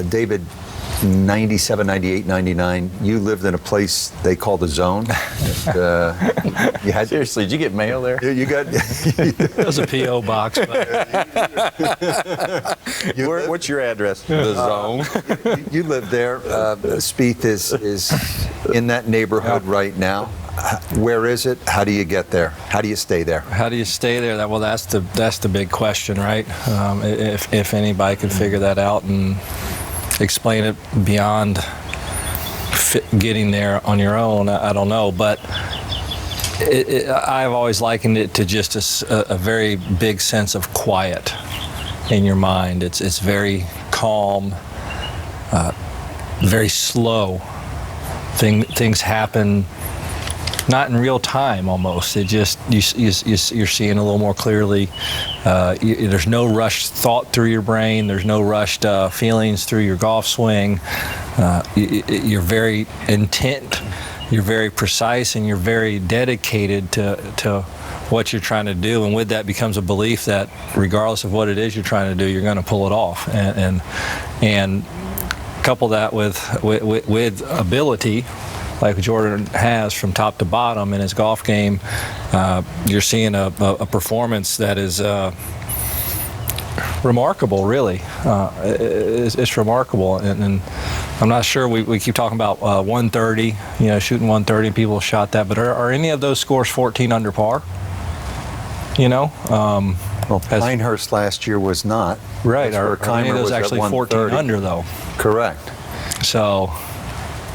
David, 97, 98, 99, you lived in a place they call the Zone. You had, seriously, did you get mail there? You got. It was a P.O. box. What's your address? The Zone. You live there. Spieth is in that neighborhood right now. Where is it? How do you get there? How do you stay there? How do you stay there? Well, that's the big question, right? If anybody could figure that out and explain it beyond getting there on your own, I don't know. But I've always likened it to just a very big sense of quiet in your mind. It's very calm, very slow. Things happen not in real time almost. It just you're seeing a little more clearly. There's no rushed thought through your brain. There's no rushed feelings through your golf swing. You're very intent. You're very precise, and you're very dedicated to what you're trying to do. And with that becomes a belief that regardless of what it is you're trying to do, you're going to pull it off. And couple that with ability, like Jordan has from top to bottom in his golf game, you're seeing a performance that is remarkable, really. It's remarkable, and I'm not sure, we keep talking about 130, shooting 130, people shot that, but are any of those scores 14 under par? Well, Pinehurst last year was not. Right, are any of those actually 14 under, though? Correct. So,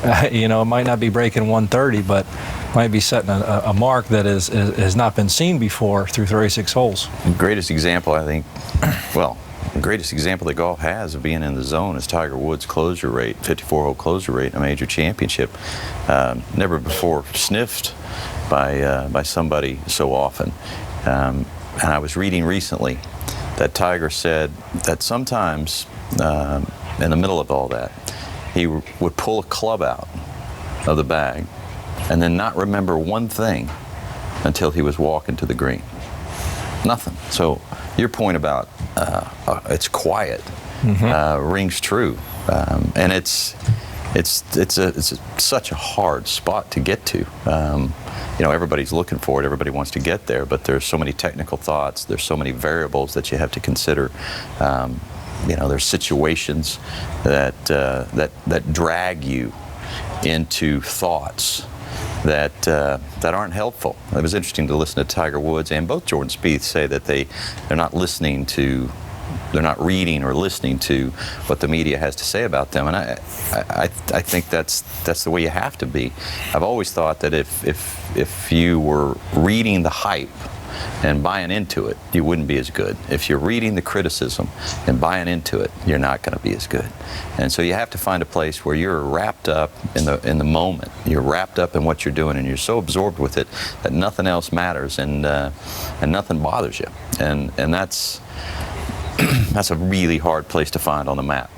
it might not be breaking 130, but might be setting a mark that has not been seen before through 36 holes. The greatest example, I think, the greatest example that golf has of being in the zone is Tiger Woods' closure rate, 54-hole closure rate in a major championship. Never before sniffed by somebody so often. And I was reading recently that Tiger said that sometimes in the middle of all that, he would pull a club out of the bag and then not remember one thing until he was walking to the green. Nothing. So your point about it's quiet rings true, and it's such a hard spot to get to. Everybody's looking for it. Everybody wants to get there, but there's so many technical thoughts. There's so many variables that you have to consider. There's situations that drag you into thoughts that aren't helpful. It was interesting to listen to Tiger Woods and both Jordan Spieth say that they're not listening to, they're not reading or listening to what the media has to say about them, and I think that's the way you have to be. I've always thought that if you were reading the hype and buying into it, you wouldn't be as good. If you're reading the criticism and buying into it, you're not going to be as good. And so you have to find a place where you're wrapped up in the moment. You're wrapped up in what you're doing, and you're so absorbed with it that nothing else matters, and nothing bothers you. And that's that's a really hard place to find on the map.